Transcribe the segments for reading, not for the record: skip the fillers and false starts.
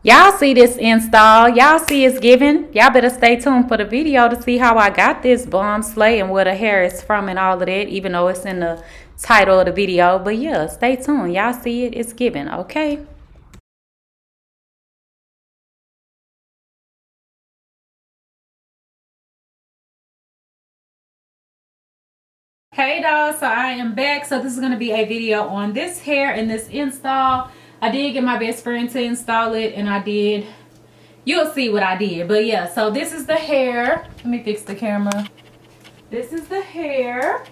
Y'all see this install. Y'all see it's giving. Y'all better stay tuned for the video to see how I got this bomb slay and where the hair is from and all of that, even though it's in the title of the video. But yeah, stay tuned. Y'all see it. It's giving, okay? Hey dolls, so I am back. So this is going to be a video on this hair and this install. I did get my best friend to install it, and I did. You'll see what I did. But yeah, so this is the hair. Let me fix the camera. This is the hair.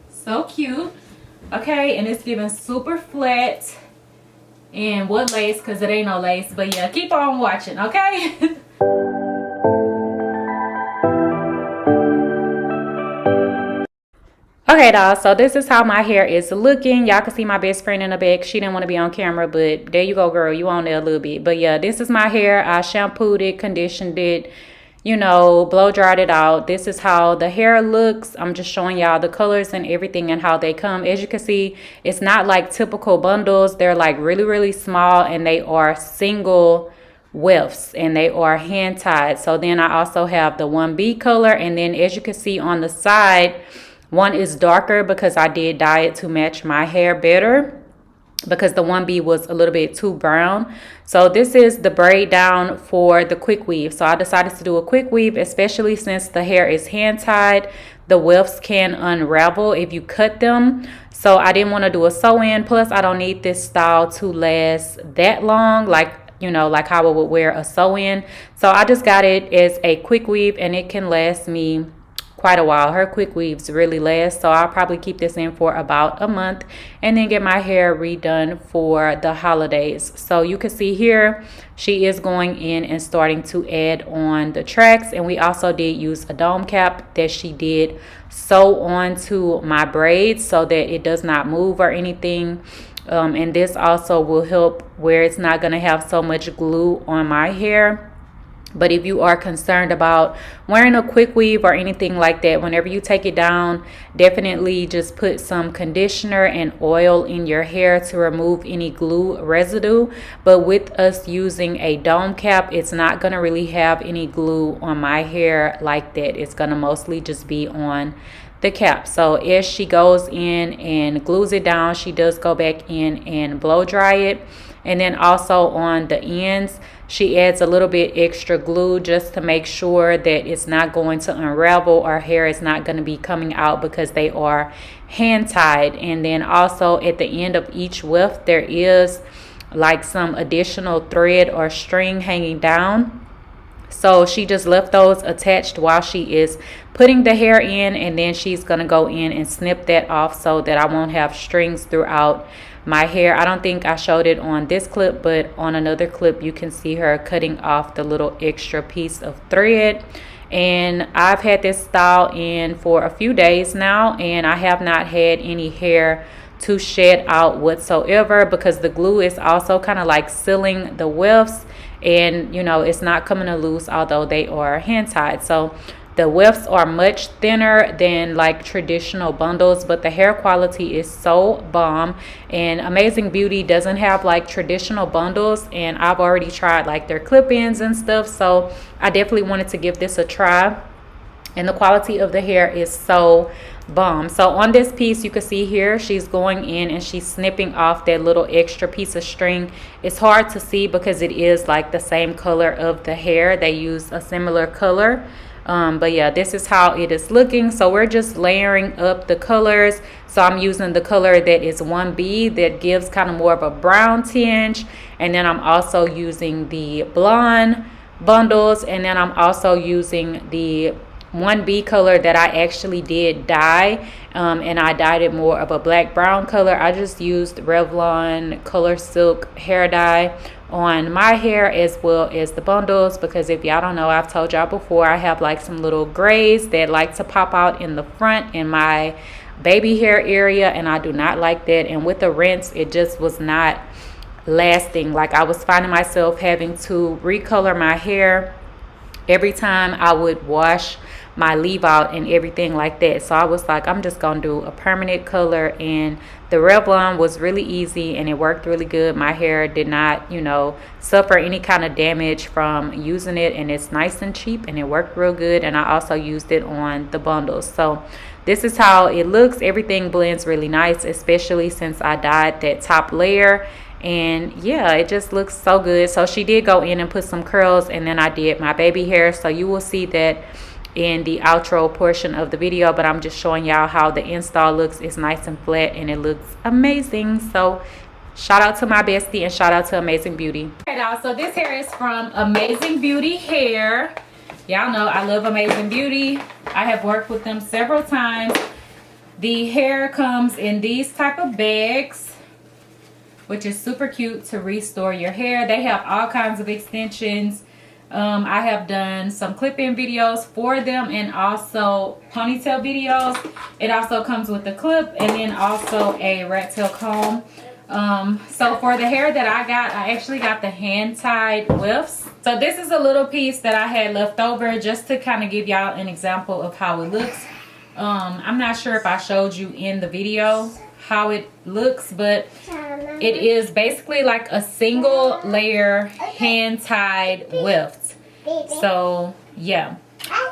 So cute. Okay, and it's giving super flat. And what lace, because it ain't no lace. But yeah, keep on watching, okay? Okay, dolls, so this is how my hair is looking. Y'all can see my best friend in the back. She didn't want to be on camera, but there you go, girl. You on there a little bit. But yeah, this is my hair. I shampooed it, conditioned it, you know, blow dried it out. This is how the hair looks. I'm just showing y'all the colors and everything and how they come. As you can see, it's not like typical bundles. They're like really, really small, and they are single wefts, and they are hand tied. So then I also have the 1B color, and then as you can see on the side, one is darker because I did dye it to match my hair better, because the 1B was a little bit too brown. So this is the braid down for the quick weave. So I decided to do a quick weave, especially since the hair is hand tied. The wefts can unravel if you cut them. So I didn't want to do a sew in. Plus I don't need this style to last that long, like, you know, like how I would wear a sew in. So I just got it as a quick weave, and it can last me quite a while. Her quick weaves really last, so I'll probably keep this in for about a month and then get my hair redone for the holidays. So you can see here she is going in and starting to add on the tracks, and we also did use a dome cap that she did sew onto my braids so that it does not move or anything. And this also will help where it's not going to have so much glue on my hair. But if you are concerned about wearing a quick weave or anything like that, whenever you take it down, definitely just put some conditioner and oil in your hair to remove any glue residue. But with us using a dome cap, it's not going to really have any glue on my hair like that. It's going to mostly just be on the cap. So as she goes in and glues it down, she does go back in and blow dry it. And then also on the ends, she adds a little bit extra glue just to make sure that it's not going to unravel, or hair is not going to be coming out, because they are hand tied. And then also at the end of each weft, there is like some additional thread or string hanging down. So she just left those attached while she is putting the hair in, and then she's going to go in and snip that off so that I won't have strings throughout my hair. I don't think I showed it on this clip, but on another clip you can see her cutting off the little extra piece of thread. And I've had this style in for a few days now, and I have not had any hair to shed out whatsoever, because the glue is also kind of like sealing the wefts, and you know, it's not coming loose, although they are hand tied. So the wefts are much thinner than like traditional bundles, but the hair quality is so bomb. And Amazing Beauty doesn't have like traditional bundles, and I've already tried like their clip-ins and stuff, so I definitely wanted to give this a try. And the quality of the hair is so bomb. So on this piece, you can see here she's going in and she's snipping off that little extra piece of string. It's hard to see because it is like the same color of the hair. They use a similar color. But yeah, this is how it is looking. So we're just layering up the colors. So I'm using the color that is 1B, that gives kind of more of a brown tinge, and then I'm also using the blonde bundles, and then I'm also using the 1B color that I actually did dye, and I dyed it more of a black brown color. I just used Revlon Color Silk hair dye on my hair as well as the bundles, because if y'all don't know, I've told y'all before, I have like some little grays that like to pop out in the front in my baby hair area, and I do not like that. And with the rinse, it just was not lasting. Like, I was finding myself having to recolor my hair every time I would wash my leave out and everything like that. So I was like, I'm just gonna do a permanent color, and the Revlon was really easy and it worked really good. My hair did not, you know, suffer any kind of damage from using it, and it's nice and cheap and it worked real good. And I also used it on the bundles. So this is how it looks. Everything blends really nice, especially since I dyed that top layer. And yeah, it just looks so good. So she did go in and put some curls, and then I did my baby hair. So you will see that in the outro portion of the video, but I'm just showing y'all how the install looks. It's nice and flat and it looks amazing. So shout out to my bestie and shout out to Amazing Beauty. Okay, y'all, so this hair is from Amazing Beauty Hair. Y'all know I love Amazing Beauty. I have worked with them several times. The hair comes in these type of bags, which is super cute to restore your hair. They have all kinds of extensions. I have done some clip-in videos for them and also ponytail videos. It also comes with a clip and then also a rat tail comb. So for the hair that I got, I actually got the hand-tied wefts. So this is a little piece that I had left over just to kind of give y'all an example of how it looks. I'm not sure if I showed you in the video how it looks, but it is basically like a single layer hand-tied weft. So yeah,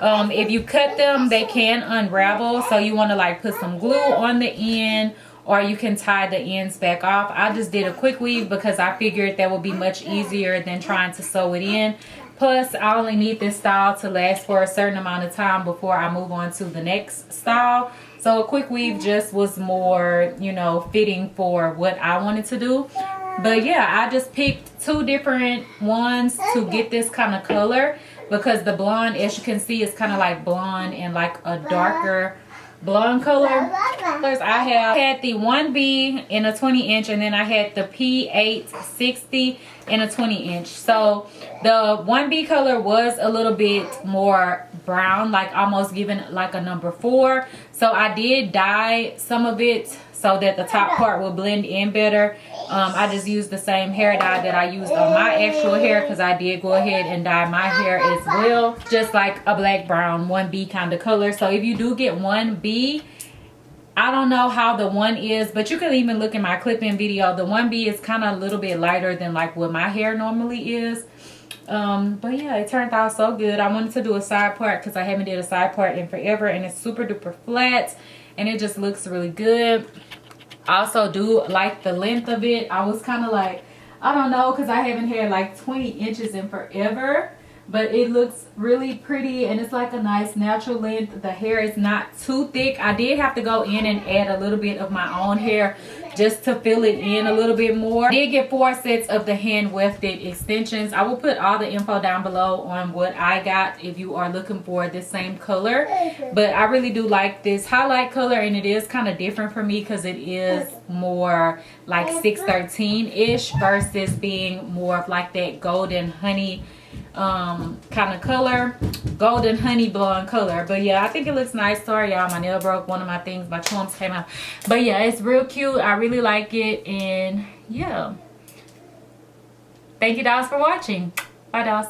if you cut them, they can unravel, so you want to like put some glue on the end, or you can tie the ends back off. I just did a quick weave because I figured that would be much easier than trying to sew it in. Plus, I only need this style to last for a certain amount of time before I move on to the next style. So a quick weave just was more, you know, fitting for what I wanted to do. But yeah, I just picked two different ones to get this kind of color, because the blonde, as you can see, is kind of like blonde and like a darker blonde color. I have had the 1B in a 20-inch, and then I had the P860 in a 20-inch. So the 1B color was a little bit more brown, like almost given like a number 4. So I did dye some of it so that the top part will blend in better. I just used the same hair dye that I used on my actual hair, because I did go ahead and dye my hair as well, just like a black brown 1B kind of color. So if you do get 1B, I don't know how the 1 is, but you can even look in my clip-in video. The 1B is kind of a little bit lighter than like what my hair normally is. But yeah, it turned out so good. I wanted to do a side part because I haven't did a side part in forever, and it's super duper flat and it just looks really good. I also do like the length of it. I was kind of like, I don't know, because I haven't had like 20 inches in forever, but it looks really pretty and it's like a nice natural length. The hair is not too thick. I did have to go in and add a little bit of my own hair just to fill it in a little bit more. I did get 4 sets of the hand wefted extensions. I will put all the info down below on what I got if you are looking for the same color. But I really do like this highlight color, and it is kind of different for me because it is more like 613-ish versus being more of like that golden honey kind of color, golden honey blonde color. But yeah, I think it looks nice. Sorry y'all, my nail broke. One of my things, my chomps came out. But yeah, it's real cute. I really like it. And yeah, thank you dolls for watching. Bye dolls.